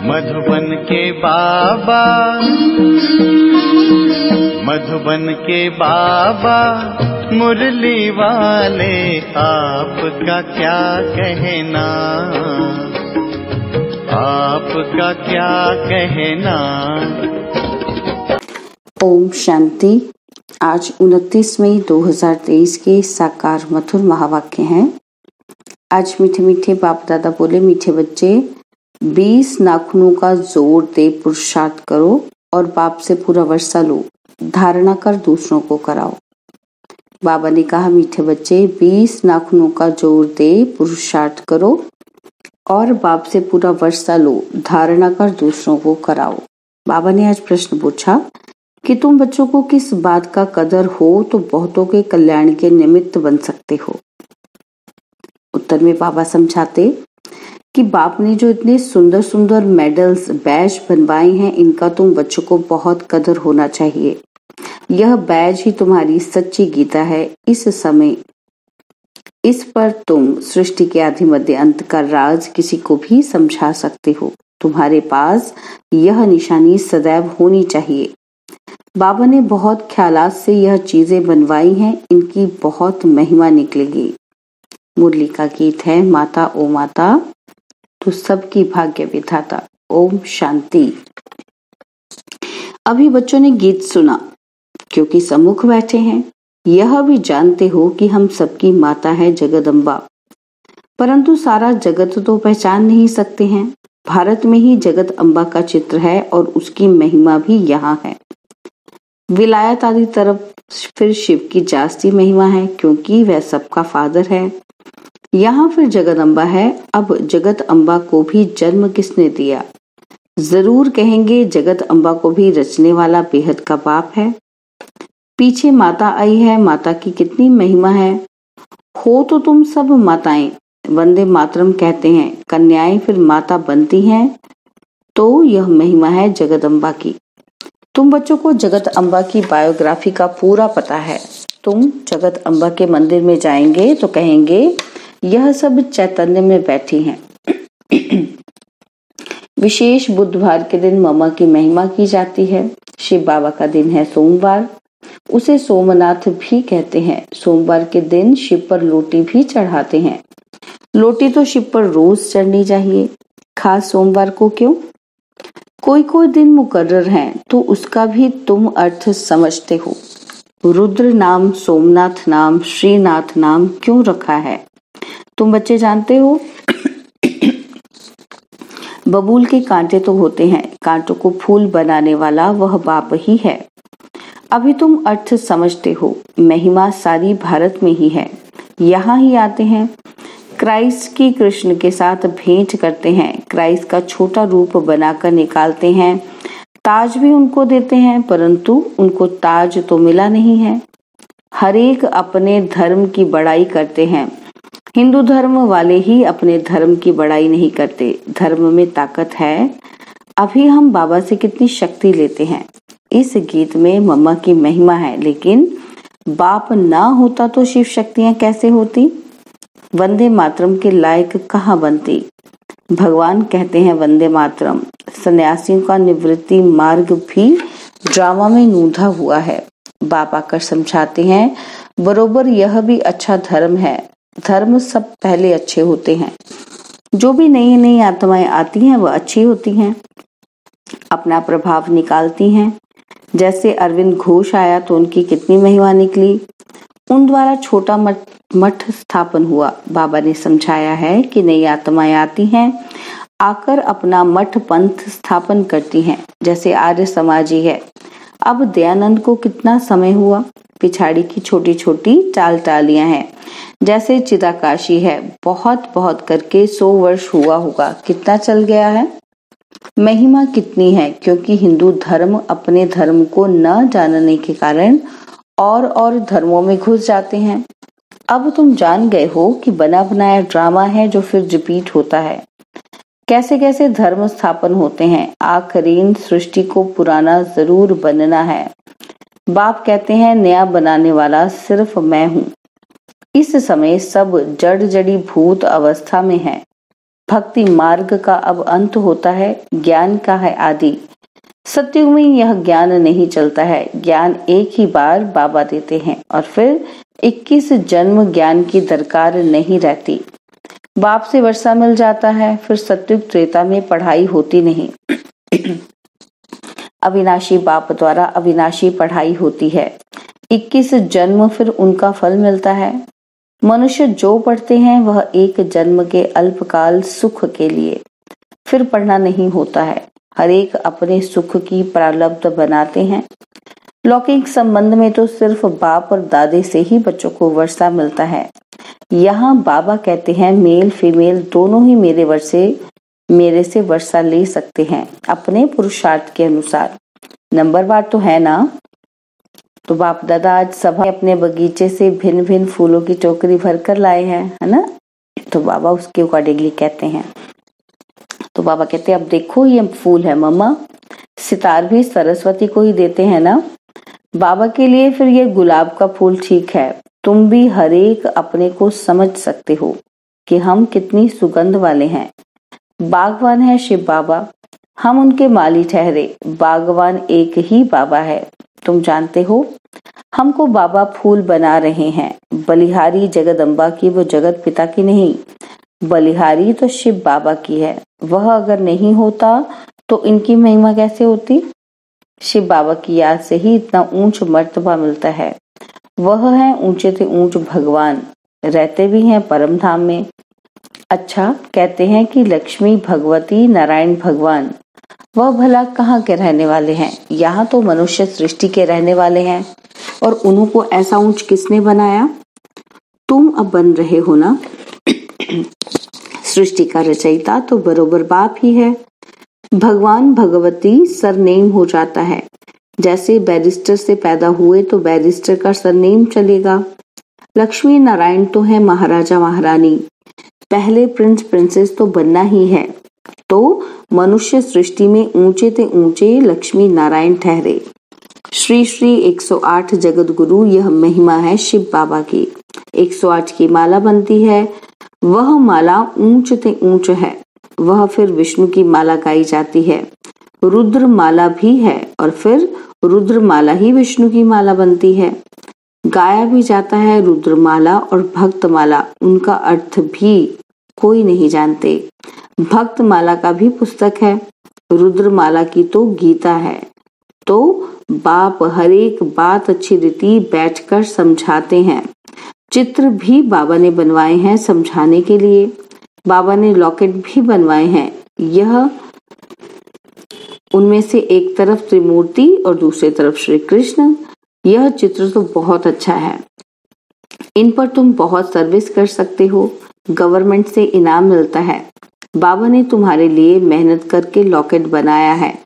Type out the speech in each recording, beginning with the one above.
मधुबन के बाबा, मधुबन के बाबा मुरली वाले, आपका क्या कहना, आपका क्या कहना। ओम शांति। आज 29 मई 2023 के साकार मधुर महावाक्य हैं। आज मीठे मीठे बाप दादा बोले, मीठे बच्चे 20 नाखूनों का जोर दे पुरुषार्थ करो और बाप से पूरा वर्षा लो, धारणा कर दूसरों को कराओ। बाबा ने कहा, मीठे बच्चे 20 नाखूनों का जोर दे पुरुषार्थ करो और बाप से पूरा वर्षा लो, धारणा कर दूसरों को कराओ। बाबा ने आज प्रश्न पूछा कि तुम बच्चों को किस बात का कदर हो तो बहुतों के कल्याण के निमित्त बन सकते हो। उत्तर में बाबा समझाते कि बाप ने जो इतने सुंदर सुंदर मेडल्स बैज बनवाए हैं, इनका तुम बच्चों को बहुत कदर होना चाहिए। यह बैज ही तुम्हारी सच्ची गीता है। इस समय इस पर तुम सृष्टि के आदि मध्य अंत का राज किसी को भी समझा सकते हो। तुम्हारे पास यह निशानी सदैव होनी चाहिए। बाबा ने बहुत ख्यालात से यह चीजें बनवाई हैं, इनकी बहुत महिमा निकलेगी। मुरली का गीत है, माता ओ माता तो सबकी भाग्य विधाता। ओम शांति। अभी बच्चों ने गीत सुना क्योंकि सम्मुख बैठे हैं। यह भी जानते हो कि हम सबकी माता है जगदम्बा, परंतु सारा जगत तो पहचान नहीं सकते हैं। भारत में ही जगत अम्बा का चित्र है और उसकी महिमा भी यहाँ है। विलायत आदि तरफ फिर शिव की जास्ती महिमा है क्योंकि वह सबका फादर है। यहाँ फिर जगदम्बा है। अब जगत अम्बा को भी जन्म किसने दिया? जरूर कहेंगे जगत अम्बा को भी रचने वाला बेहद का बाप है। पीछे माता आई है, माता की कितनी महिमा है। हो तो तुम सब माताएं, वंदे मातरम कहते हैं, कन्याएं फिर माता बनती हैं, तो यह महिमा है जगदम्बा की। तुम बच्चों को जगत अम्बा की बायोग्राफी का पूरा पता है। तुम जगत अम्बा के मंदिर में जाएंगे तो कहेंगे यह सब चैतन्य में बैठी हैं। विशेष बुधवार के दिन मम्मा की महिमा की जाती है। शिव बाबा का दिन है सोमवार, उसे सोमनाथ भी कहते हैं। सोमवार के दिन शिव पर लोटी भी चढ़ाते हैं। लोटी तो शिव पर रोज चढ़नी चाहिए, खास सोमवार को क्यों? कोई कोई दिन मुकर्रर है तो उसका भी तुम अर्थ समझते हो। रुद्र नाम, सोमनाथ नाम, श्रीनाथ नाम क्यों रखा है तुम बच्चे जानते हो? बबूल के कांटे तो होते हैं, कांटों को फूल बनाने वाला वह बाप ही है। अभी तुम अर्थ समझते हो। महिमा सारी भारत में ही है, यहाँ ही आते हैं। क्राइस्ट की कृष्ण के साथ भेंट करते हैं, क्राइस्ट का छोटा रूप बनाकर निकालते हैं, ताज भी उनको देते हैं, परंतु उनको ताज तो मिला नहीं है। हर एक अपने धर्म की बड़ाई करते हैं। हिंदू धर्म वाले ही अपने धर्म की बड़ाई नहीं करते। धर्म में ताकत है। अभी हम बाबा से कितनी शक्ति लेते हैं। इस गीत में मम्मा की महिमा है, लेकिन बाप ना होता तो शिव शक्तियां कैसे होती? वंदे मातरम के लायक कहाँ बनती? भगवान कहते हैं वंदे मातरम। सन्यासियों का निवृत्ति मार्ग भी ड्रामा में नूंधा हुआ है। बाप आकर समझाते हैं, बरोबर यह भी अच्छा धर्म है। धर्म सब पहले अच्छे होते हैं। जो भी नई नई आत्माएं आती हैं वह अच्छी होती हैं, अपना प्रभाव निकालती हैं। जैसे अरविंद घोष आया तो उनकी कितनी महिमा निकली। उन द्वारा छोटा मठ स्थापन हुआ। बाबा ने समझाया है कि नई आत्माएं आती हैं, आकर अपना मठ पंथ स्थापन करती हैं। जैसे आर्य समाजी है। अब दयानंद को कितना समय हुआ? पिछाड़ी की छोटी छोटी टाल टालियां हैं। जैसे चिदाकाशी है, बहुत बहुत करके 100 वर्ष हुआ होगा। कितना चल गया है? महिमा कितनी है, क्योंकि हिंदू धर्म अपने धर्म को न जानने के कारण और धर्मों में घुस जाते हैं। अब तुम जान गए हो कि बना बनाया ड्रामा है जो फिर रिपीट होता है। कैसे कैसे धर्म स्थापन होते हैं। आखिरीन सृष्टि को पुराना जरूर बनना है। बाप कहते हैं नया बनाने वाला सिर्फ मैं हूँ। इस समय सब जड़ जड़ी भूत अवस्था में है। भक्ति मार्ग का अब अंत होता है, ज्ञान का है आदि। सतयुग में यह ज्ञान नहीं चलता है। ज्ञान एक ही बार बाबा देते हैं और फिर 21 जन्म ज्ञान की दरकार नहीं रहती। बाप से वर्षा मिल जाता है, फिर सतयुग त्रेता में पढ़ाई होती नहीं। अविनाशी बाप द्वारा अविनाशी पढ़ाई होती है। 21 जन्म फिर उनका फल मिलता है। मनुष्य जो पढ़ते हैं वह एक जन्म के अल्पकाल सुख के लिए, फिर पढ़ना नहीं होता है। हर एक अपने सुख की प्रारब्ध बनाते हैं। लौकिक संबंध में तो सिर्फ बाप और दादे से ही बच्चों को वर्षा मिलता है। यहाँ बाबा कहते हैं मेल फीमेल दोनों ही मेरे से वर्षा ले सकते हैं अपने पुरुषार्थ के अनुसार। नंबरवार तो है ना। तो बाप दादा आज सभा अपने बगीचे से भिन्न भिन्न फूलों की टोकरी भर कर लाए हैं, है ना। तो बाबा उसके अकॉर्डिंगली कहते हैं। तो बाबा कहते हैं अब देखो ये फूल है मम्मा, सितार भी सरस्वती को ही देते हैं ना। बाबा के लिए फिर ये गुलाब का फूल ठीक है। तुम भी हर एक अपने को समझ सकते हो कि हम कितनी सुगंध वाले हैं। बागवान है शिव बाबा, हम उनके माली ठहरे। बागवान एक ही बाबा है, तुम जानते हो। हमको बाबा फूल बना रहे हैं। बलिहारी जगदम्बा की, वो जगत पिता की नहीं। बलिहारी तो शिव बाबा की है। वह अगर नहीं होता तो इनकी महिमा कैसे होती। शिव बाबा की याद से ही इतना ऊंच मर्तबा मिलता है। वह है ऊंचे से ऊंच भगवान, रहते भी हैं परम धाम में। अच्छा, कहते हैं कि लक्ष्मी भगवती नारायण भगवान, वह भला कहाँ के रहने वाले हैं। यहाँ तो मनुष्य सृष्टि के रहने वाले हैं। और उन्हों को ऐसा ऊंच किसने बनाया। तुम अब बन रहे हो ना। सृष्टि का रचयिता तो बरोबर बाप ही है। भगवान भगवती सरनेम हो जाता है। जैसे बैरिस्टर से पैदा हुए तो बैरिस्टर का सरनेम चलेगा। लक्ष्मी नारायण तो है महाराजा महारानी। पहले प्रिंस प्रिंसेस तो बनना ही है। तो मनुष्य सृष्टि में ऊंचे ते ऊंचे लक्ष्मी नारायण ठहरे। श्री श्री 108 जगत गुरु, यह महिमा है शिव बाबा की। 108 की माला बनती है। वह माला ऊंच ते ऊंच है। वह फिर विष्णु की माला गाई जाती है। रुद्र माला भी है और फिर रुद्र माला ही विष्णु की माला बनती है। गाया भी जाता है रुद्र माला और भक्त माला, उनका अर्थ भी कोई नहीं जानते। भक्त माला का भी पुस्तक है। रुद्र माला की तो गीता है। तो बाप हर एक बात अच्छी रीति बैठकर समझाते हैं। चित्र भी बाबा ने बनवाए हैं समझाने के लिए। बाबा ने लॉकेट भी बनवाए हैं। यह उनमें से एक तरफ त्रिमूर्ति और दूसरी तरफ श्री कृष्ण। यह चित्र तो बहुत अच्छा है। इन पर तुम बहुत सर्विस कर सकते हो। गवर्नमेंट से इनाम मिलता है। बाबा ने तुम्हारे लिए मेहनत करके लॉकेट बनाया है।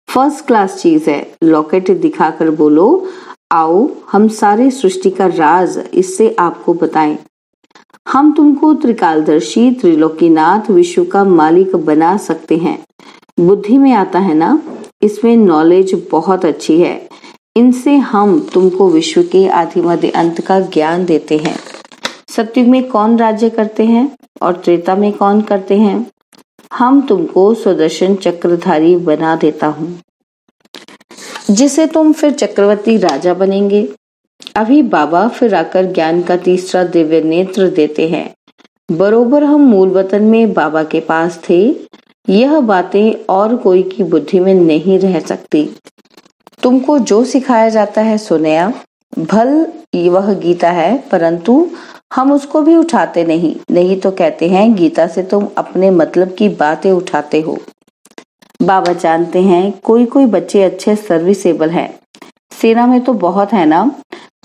फर्स्ट क्लास चीज है। लॉकेट दिखाकर बोलो, आओ हम सारे सृष्टि का राज इससे आपको बताएं। हम तुमको त्रिकालदर्शी, त्रिलोकीनाथ, विश्व का मालिक बना सकते हैं। बुद्धि में आता है ना। इसमें नॉलेज बहुत अच्छी है। इनसे हम तुमको विश्व के आदि मध्य अंत का ज्ञान देते हैं। सतयुग में कौन राज्य करते हैं और त्रेता में कौन करते हैं। हम तुमको सुदर्शन चक्रधारी बना देता हूँ, जिसे तुम फिर चक्रवर्ती राजा बनेंगे। अभी बाबा फिर आकर ज्ञान का तीसरा दिव्य नेत्र देते हैं। बरोबर हम मूल वतन में बाबा के पास थे। यह बातें और कोई की बुद्धि में नहीं रह सकती। तुमको जो सिखाया जाता है सुनया, भल वह गीता है, परंतु हम उसको भी उठाते नहीं तो कहते हैं गीता से तुम अपने मतलब की बातें उठाते हो। बाबा जानते हैं कोई कोई बच्चे अच्छे सर्विसेबल हैं। सेना में तो बहुत है ना।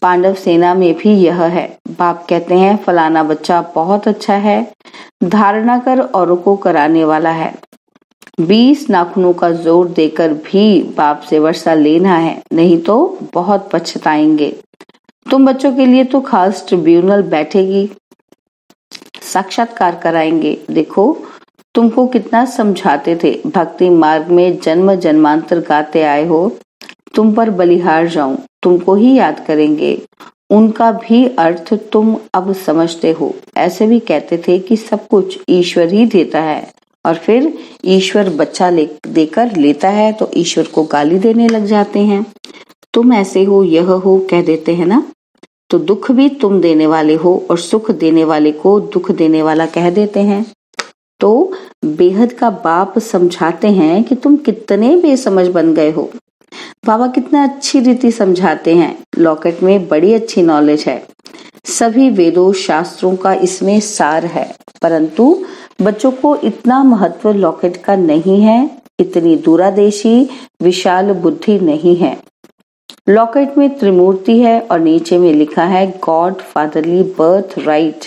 पांडव सेना में भी यह है। बाप कहते हैं फलाना बच्चा बहुत अच्छा है, धारणा कर औरों को कराने वाला है। 20 नाखूनों का जोर देकर भी बाप से वर्षा लेना है, नहीं तो बहुत पछताएंगे। तुम बच्चों के लिए तो खास ट्रिब्यूनल बैठेगी, साक्षात्कार कराएंगे। देखो तुमको कितना समझाते थे। भक्ति मार्ग में जन्म जन्मांतर गाते आए हो। तुम पर बलिहार जाऊं, तुमको ही याद करेंगे। उनका भी अर्थ तुम अब समझते हो। ऐसे भी कहते थे कि सब कुछ ईश्वर ही देता है। और फिर ईश्वर बच्चा देकर लेता है तो ईश्वर को गाली देने लग जाते हैं। तुम ऐसे हो, यह हो कह देते हैं ना, तो दुख भी तुम देने वाले हो और सुख देने वाले को दुख देने वाला कह देते हैं। तो बेहद का बाप समझाते हैं कि तुम कितने बेसमझ बन गए हो। बाबा कितना अच्छी रीति समझाते हैं। लॉकेट में बड़ी अच्छी नॉलेज है, सभी वेदों शास्त्रों का इसमें सार है, परंतु बच्चों को इतना महत्व लॉकेट का नहीं है, इतनी दूरादेशी विशाल बुद्धि नहीं है। लॉकेट में त्रिमूर्ति है और नीचे में लिखा है गॉड फादरली बर्थ राइट।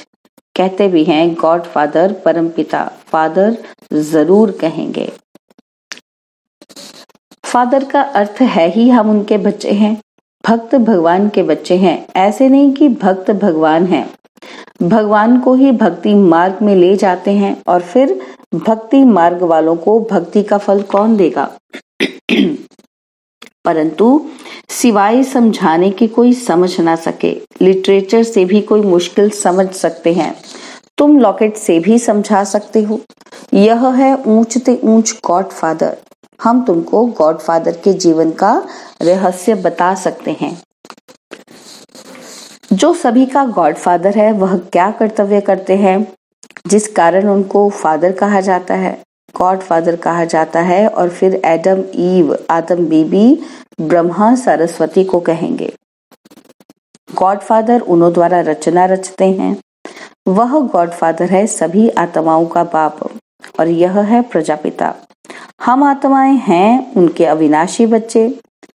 कहते भी हैं गॉड फादर परमपिता, फादर जरूर कहेंगे। फादर का अर्थ है ही हम उनके बच्चे हैं, भक्त भगवान के बच्चे हैं। ऐसे नहीं कि भक्त भगवान हैं, भगवान को ही भक्ति मार्ग में ले जाते हैं और फिर भक्ति मार्ग वालों को भक्ति का फल कौन देगा। परंतु सिवाय समझाने की कोई समझ ना सके। लिटरेचर से भी कोई मुश्किल समझ सकते हैं, तुम लॉकेट से भी समझा सकते हो। यह है ऊंच ते ऊंच गॉड फादर। हम तुमको गॉड फादर के जीवन का रहस्य बता सकते हैं। जो सभी का गॉड फादर है वह क्या कर्तव्य करते हैं जिस कारण उनको फादर कहा जाता है, गॉड फादर कहा जाता है। और फिर एडम ईव, आदम बीबी, ब्रह्मा सरस्वती को कहेंगे। गॉड फादर उन्हों द्वारा रचना रचते हैं। वह गॉड फादर है सभी आत्माओं का बाप और यह है प्रजापिता। हम आत्माएं हैं उनके अविनाशी बच्चे।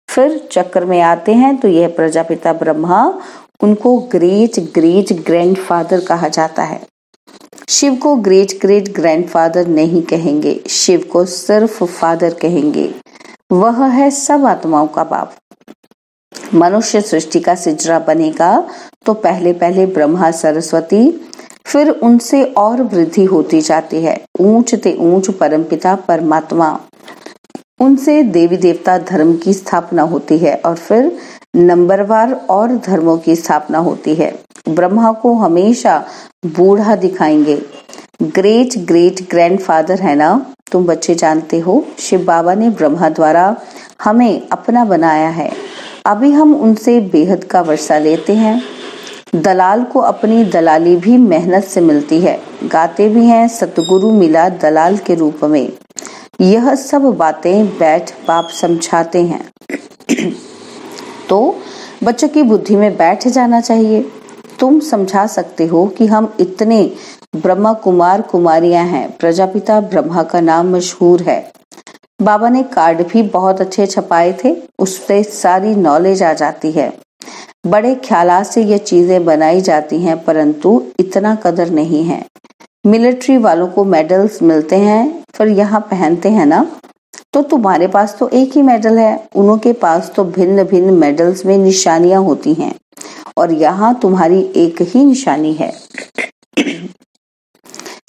फिर चक्र में आते हैं तो यह प्रजापिता ब्रह्मा, उनको ग्रेट ग्रेट ग्रैंडफादर कहा जाता है। शिव को ग्रेट ग्रेट ग्रैंडफादर नहीं कहेंगे, शिव को सिर्फ फादर कहेंगे। वह है सब आत्माओं का बाप। मनुष्य सृष्टि का सिजरा बनेगा तो पहले पहले ब्रह्मा सरस्वती, फिर उनसे और वृद्धि होती जाती है। ऊंच ते ऊंच परमपिता परमात्मा, उनसे देवी देवता धर्म की स्थापना होती है और फिर नंबरवार और धर्मों की स्थापना होती है। ब्रह्मा को हमेशा बूढ़ा दिखाएंगे। ग्रेट ग्रेट ग्रैंडफादर है ना, तुम बच्चे जानते हो शिव बाबा ने ब्रह्मा द्वारा हमें अपना बनाया है। अभी हम उनसे बेहद का वर्षा लेते हैं। दलाल को अपनी दलाली भी मेहनत से मिलती है। गाते भी हैं सतगुरु मिला दलाल के रूप में। यह सब बातें बैठ बाप समझाते हैं तो बच्चों की बुद्धि में बैठ जाना चाहिए। तुम समझा सकते हो कि हम इतने ब्रह्मा कुमार कुमारियां हैं। प्रजापिता ब्रह्मा का नाम मशहूर है। बाबा ने कार्ड भी बहुत अच्छे छपाए थे, उससे सारी नॉलेज आ जाती है। बड़े ख्यालात से ये चीजें बनाई जाती हैं, परंतु इतना कदर नहीं है। मिलिट्री वालों को मेडल्स मिलते हैं, फिर यहाँ पहनते हैं ना, तो तुम्हारे पास तो एक ही मेडल है, उन्हों के पास तो भिन्न भिन्न मेडल्स में निशानियां होती हैं और यहाँ तुम्हारी एक ही निशानी है।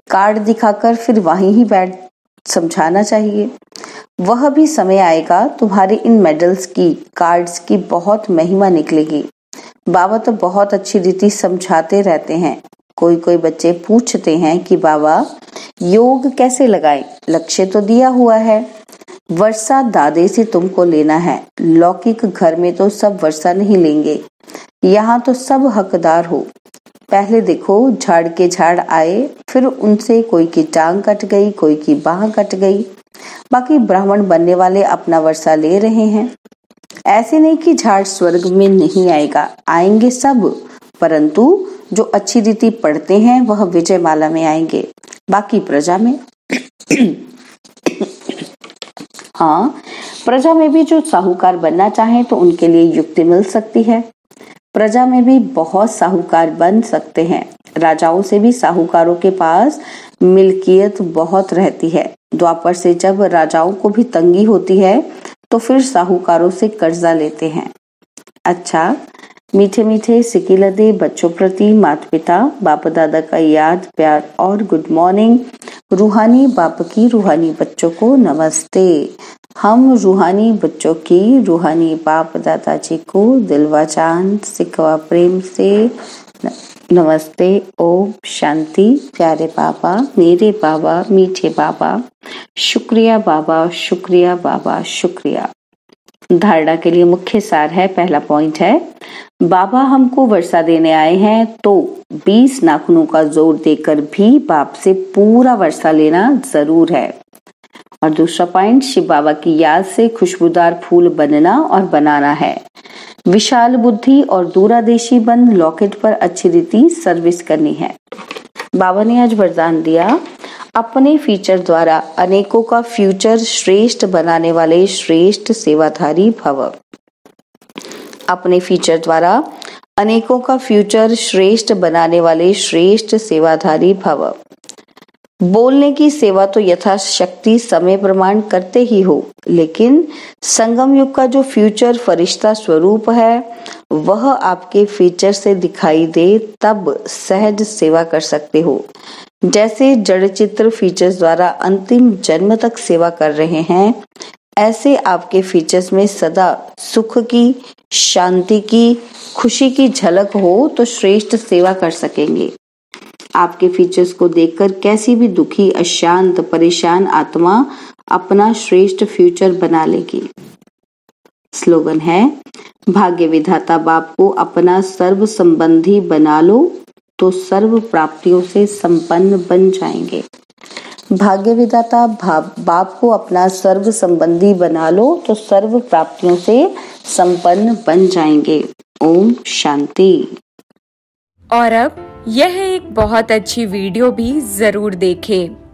कार्ड दिखाकर फिर वहीं ही बैठ समझाना चाहिए। वह भी समय आएगा तुम्हारे इन मेडल्स की, कार्ड्स की बहुत महिमा निकलेगी। बाबा तो बहुत अच्छी रीति समझाते रहते हैं। कोई कोई बच्चे पूछते हैं कि बाबा योग कैसे लगाएं? लक्ष्य तो दिया हुआ है, वर्षा दादे से तुमको लेना है। लौकिक घर में तो सब वर्षा नहीं लेंगे, यहाँ तो सब हकदार हो। पहले देखो झाड़ के झाड़ आए, फिर उनसे कोई की टांग कट गई, कोई की बाह कट गई, बाकी ब्राह्मण बनने वाले अपना वर्षा ले रहे हैं। ऐसे नहीं कि झाड़ स्वर्ग में नहीं आएगा, आएंगे सब, परंतु जो अच्छी रीति पढ़ते हैं वह विजय माला में आएंगे, बाकी प्रजा में। हाँ, प्रजा में भी जो साहूकार बनना चाहे तो उनके लिए युक्ति मिल सकती है। प्रजा में भी बहुत साहूकार बन सकते हैं। राजाओं से भी साहूकारों के पास मिल्कियत बहुत रहती है। द्वापर से जब राजाओं को भी तंगी होती है तो फिर साहूकारों से कर्जा लेते हैं। अच्छा, मीठे मीठे सिकिलदे बच्चों प्रति माता पिता बाप दादा का याद प्यार और गुड मॉर्निंग। रूहानी बाप की रूहानी बच्चों को नमस्ते। हम रूहानी बच्चों की रूहानी बाप दादाजी को दिलवा चांद सिकवा प्रेम से नमस्ते, ओम शांति। प्यारे बाबा, मेरे बाबा, मीठे बाबा, शुक्रिया बाबा, शुक्रिया बाबा, शुक्रिया। धारणा के लिए मुख्य सार है, पहला पॉइंट है, बाबा हमको वर्षा देने आए हैं तो 20 नाखूनों का जोर देकर भी बाप से पूरा वर्षा लेना जरूर है। और दूसरा पॉइंट, शिव बाबा की याद से खुशबूदार फूल बनना और बनाना है। विशाल बुद्धि और दूरादेशी बंद लॉकेट पर अच्छी रीति सर्विस करनी है। बाबा ने आज वरदान दिया, अपने फीचर द्वारा अनेकों का फ्यूचर श्रेष्ठ बनाने वाले श्रेष्ठ सेवाधारी भव। अपने फीचर द्वारा अनेकों का फ्यूचर श्रेष्ठ बनाने वाले श्रेष्ठ सेवाधारी भव। बोलने की सेवा तो यथाशक्ति समय प्रमाण करते ही हो, लेकिन संगम युग का जो फ्यूचर फरिश्ता स्वरूप है वह आपके फीचर से दिखाई दे तब सहज सेवा कर सकते हो। जैसे जड़ चित्र फीचर्स द्वारा अंतिम जन्म तक सेवा कर रहे हैं, ऐसे आपके फीचर्स में सदा सुख की, शांति की, खुशी की झलक हो तो श्रेष्ठ सेवा कर सकेंगे। आपके फीचर्स को देखकर कैसी भी दुखी, अशांत, परेशान आत्मा अपना श्रेष्ठ फ्यूचर बना लेगी। स्लोगन है, भाग्य विधाता बाप को अपना सर्व संबंधी बना लो तो सर्व प्राप्तियों से संपन्न बन जाएंगे। भाग्य विधाता बाप को अपना सर्व संबंधी बना लो तो सर्व प्राप्तियों से संपन्न बन जाएंगे। ओम शांति। और अब यह एक बहुत अच्छी वीडियो भी जरूर देखें।